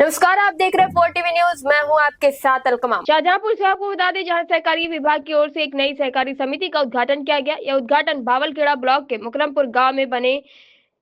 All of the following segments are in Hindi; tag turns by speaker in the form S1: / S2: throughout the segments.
S1: नमस्कार, आप देख रहे हैं 4 टीवी न्यूज। मैं हूं आपके साथ अलकमा। शाहजहांपुर से आपको बता दें, जहां सहकारी विभाग की ओर से एक नई सहकारी समिति का उद्घाटन किया गया। यह उद्घाटन भावलखेड़ा ब्लॉक के मुकरमपुर गांव में बने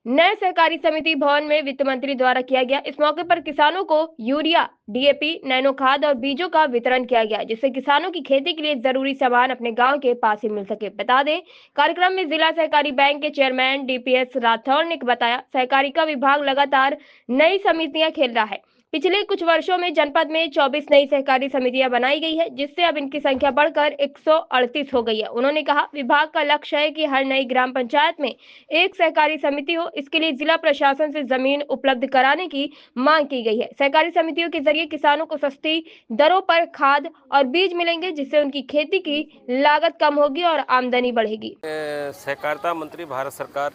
S1: नए सहकारी समिति भवन में वित्त मंत्री द्वारा किया गया। इस मौके पर किसानों को यूरिया, डीएपी, नैनो खाद और बीजों का वितरण किया गया, जिससे किसानों की खेती के लिए जरूरी सामान अपने गांव के पास ही मिल सके। बता दें, कार्यक्रम में जिला सहकारी बैंक के चेयरमैन डीपीएस राठौर ने बताया, सहकारिता विभाग लगातार नई समितियां खेल रहा है। पिछले कुछ वर्षों में जनपद में 24 नई सहकारी समितियां बनाई गई है, जिससे अब इनकी संख्या बढ़कर 138 हो गई है। उन्होंने कहा, विभाग का लक्ष्य है कि हर नई ग्राम पंचायत में एक सहकारी समिति हो। इसके लिए जिला प्रशासन से जमीन उपलब्ध कराने की मांग की गई है। सहकारी समितियों के जरिए किसानों को सस्ती दरों पर खाद और बीज मिलेंगे, जिससे उनकी खेती की लागत कम होगी और आमदनी बढ़ेगी।
S2: सहकारिता मंत्री भारत सरकार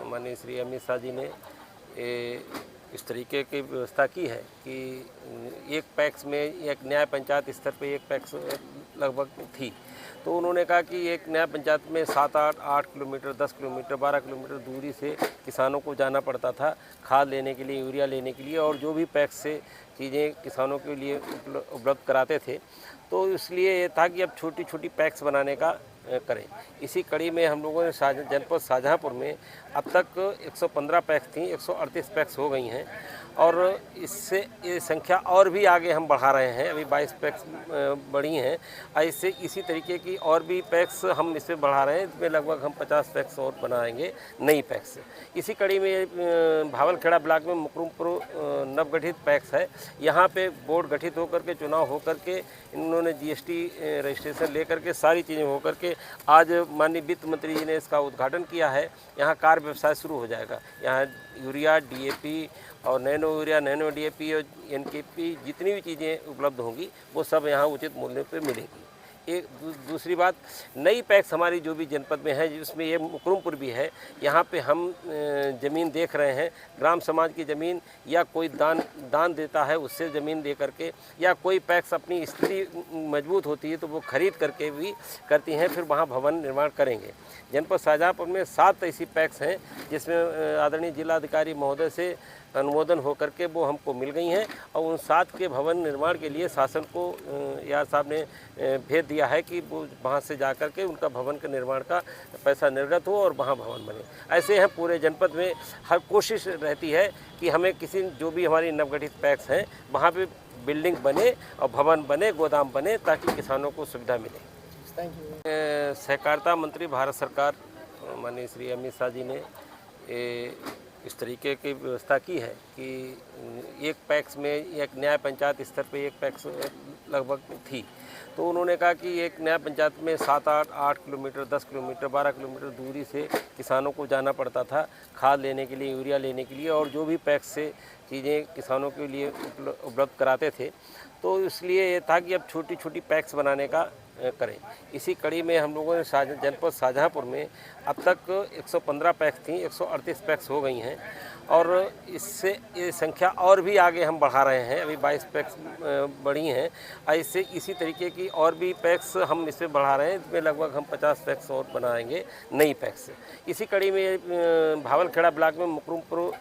S2: माननीय श्री अमित शाह जी ने इस तरीके की व्यवस्था की है कि एक पैक्स में एक न्याय पंचायत स्तर पे एक पैक्स लगभग थी, तो उन्होंने कहा कि एक न्याय पंचायत में 7-8 किलोमीटर, 10 किलोमीटर, 12 किलोमीटर दूरी से किसानों को जाना पड़ता था खाद लेने के लिए, यूरिया लेने के लिए, और जो भी पैक्स से चीज़ें किसानों के लिए उपलब्ध कराते थे। तो इसलिए ये था कि अब छोटी छोटी पैक्स बनाने का करें। इसी कड़ी में हम लोगों ने जनपद शाहजहांपुर में अब तक 115 पैक्स थी, 138 पैक्स हो गई हैं, और इससे ये संख्या और भी आगे हम बढ़ा रहे हैं। अभी 22 पैक्स बढ़ी हैं, ऐसे इसी तरीके की और भी पैक्स हम इसमें बढ़ा रहे हैं। इसमें लगभग हम 50 पैक्स और बनाएंगे, नई पैक्स। इसी कड़ी में भावलखेड़ा ब्लॉक में मुकरमपुर नवगठित पैक्स है। यहाँ पे बोर्ड गठित होकर के, चुनाव होकर के, इन्होंने जीएसटी रजिस्ट्रेशन लेकर के, सारी चीज़ें होकर के आज माननीय वित्त मंत्री जी ने इसका उद्घाटन किया है। यहाँ कार व्यवसाय शुरू हो जाएगा। यहाँ यूरिया, डीएपी और नैनो यूरिया, नैनो डीएपी और एनकेपी जितनी भी चीज़ें उपलब्ध होंगी वो सब यहाँ उचित मूल्य पर मिलेंगी। एक दूसरी बात, नई पैक्स हमारी जो भी जनपद में है, जिसमें ये मुकरमपुर भी है, यहाँ पे हम ज़मीन देख रहे हैं। ग्राम समाज की ज़मीन या कोई दान देता है, उससे ज़मीन दे करके, या कोई पैक्स अपनी स्थिति मजबूत होती है तो वो खरीद करके भी करती हैं, फिर वहाँ भवन निर्माण करेंगे। जनपद शाहजहांपुर में 7 ऐसी पैक्स हैं जिसमें आदरणीय जिलाधिकारी महोदय से अनुमोदन होकर के वो हमको मिल गई हैं, और उन 7 के भवन निर्माण के लिए शासन को यार साहब ने भेज दिया है कि वो वहाँ से जा कर के उनका भवन के निर्माण का पैसा निर्गत हो और वहाँ भवन बने। ऐसे हैं पूरे जनपद में हर कोशिश रहती है कि हमें किसी जो भी हमारी नवगठित पैक्स हैं वहाँ पे बिल्डिंग बने और भवन बने, गोदाम बने, ताकि किसानों को सुविधा मिले। सहकारिता मंत्री भारत सरकार माननीय श्री अमित शाह जी ने इस तरीके की व्यवस्था की है कि एक पैक्स में एक न्याय पंचायत स्तर पे एक पैक्स लगभग थी, तो उन्होंने कहा कि एक न्याय पंचायत में 7-8 किलोमीटर, 10 किलोमीटर, 12 किलोमीटर दूरी से किसानों को जाना पड़ता था खाद लेने के लिए, यूरिया लेने के लिए, और जो भी पैक्स से चीज़ें किसानों के लिए उपलब्ध कराते थे। तो इसलिए ये था कि अब छोटी छोटी पैक्स बनाने का करें। इसी कड़ी में हम लोगों ने जनपद शाहजहांपुर में अब तक 115 पैक्स थी, 138 पैक्स हो गई हैं, और इससे ये संख्या और भी आगे हम बढ़ा रहे हैं। अभी 22 पैक्स बढ़ी हैं, ऐसे इसी तरीके की और भी पैक्स हम इसमें बढ़ा रहे हैं। इसमें लगभग हम 50 पैक्स और बनाएंगे, नई पैक्स। इसी कड़ी में भावलखेड़ा ब्लॉक में मुकरमपुर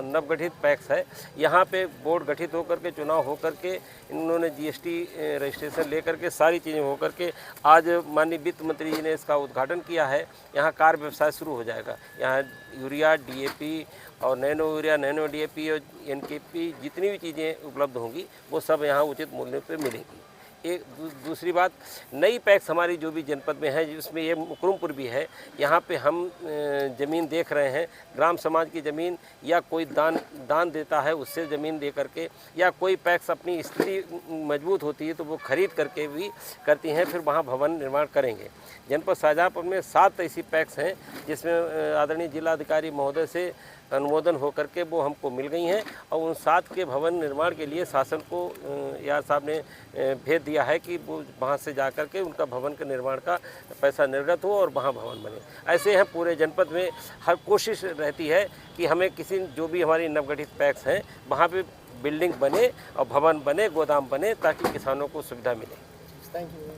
S2: नवगठित पैक्स है। यहाँ पे बोर्ड गठित होकर के, चुनाव होकर के, इन्होंने जीएसटी रजिस्ट्रेशन लेकर के, सारी चीज़ें होकर के आज माननीय वित्त मंत्री जी ने इसका उद्घाटन किया है। यहाँ कार व्यवसाय शुरू हो जाएगा। यहाँ यूरिया, डीएपी और नैनो यूरिया, नैनो डीएपी और एनकेपी जितनी भी चीज़ें उपलब्ध होंगी वो सब यहाँ उचित मूल्य पर मिलेंगी। एक दूसरी बात, नई पैक्स हमारी जो भी जनपद में है, जिसमें ये मुकरमपुर भी है, यहाँ पे हम ज़मीन देख रहे हैं। ग्राम समाज की ज़मीन या कोई दान देता है, उससे ज़मीन दे करके, या कोई पैक्स अपनी स्थिति मजबूत होती है तो वो खरीद करके भी करती हैं, फिर वहाँ भवन निर्माण करेंगे। जनपद शाहजहांपुर में 7 ऐसी पैक्स हैं जिसमें आदरणीय जिलाधिकारी महोदय से अनुमोदन होकर के वो हमको मिल गई हैं, और उन 7 के भवन निर्माण के लिए शासन को यार साहब ने भेज दिया है कि वो वहाँ से जा कर के उनका भवन के निर्माण का पैसा निर्गत हो और वहाँ भवन बने। ऐसे हैं पूरे जनपद में हर कोशिश रहती है कि हमें किसी जो भी हमारी नवगठित पैक्स हैं वहाँ पे बिल्डिंग बने और भवन बने, गोदाम बने, ताकि किसानों को सुविधा मिले।
S3: Thank you.